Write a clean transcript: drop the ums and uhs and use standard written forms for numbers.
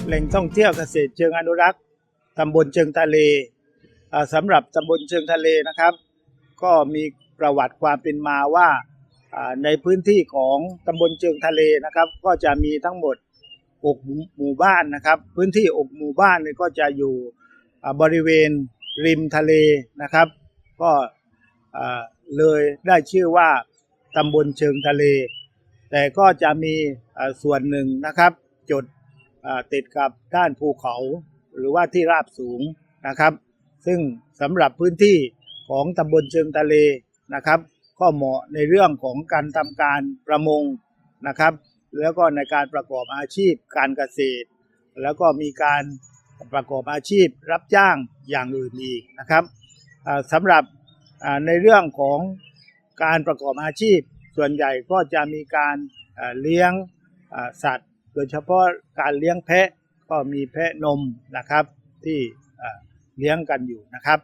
แหล่งท่องเที่ยวเกษตรเชิงอนุรักษ์ตำบลเชิงทะเลสำหรับตำบลเชิงทะเลนะครับก็มีประวัติความเป็นมาว่าในพื้นที่ของตำบลเชิงทะเลนะครับก็จะมีทั้งหมด6หมู่บ้านนะครับพื้นที่6หมู่บ้านนี่ก็จะอยู่บริเวณริมทะเลนะครับก็เลยได้ชื่อว่าตำบลเชิงทะเลแต่ก็จะมีส่วนหนึ่งนะครับจุดติดกับด้านภูเขาหรือว่าที่ราบสูงนะครับซึ่งสำหรับพื้นที่ของตำบลเชิงทะเลนะครับก็เหมาะในเรื่องของการทำการประมงนะครับแล้วก็ในการประกอบอาชีพการเกษตรแล้วก็มีการประกอบอาชีพรับจ้างอย่างอื่นอีกนะครับสำหรับในเรื่องของการประกอบอาชีพส่วนใหญ่ก็จะมีการเลี้ยงสัตว์โดยเฉพาะการเลี้ยงแพะก็มีแพะนมนะครับที่เลี้ยงกันอยู่นะครับ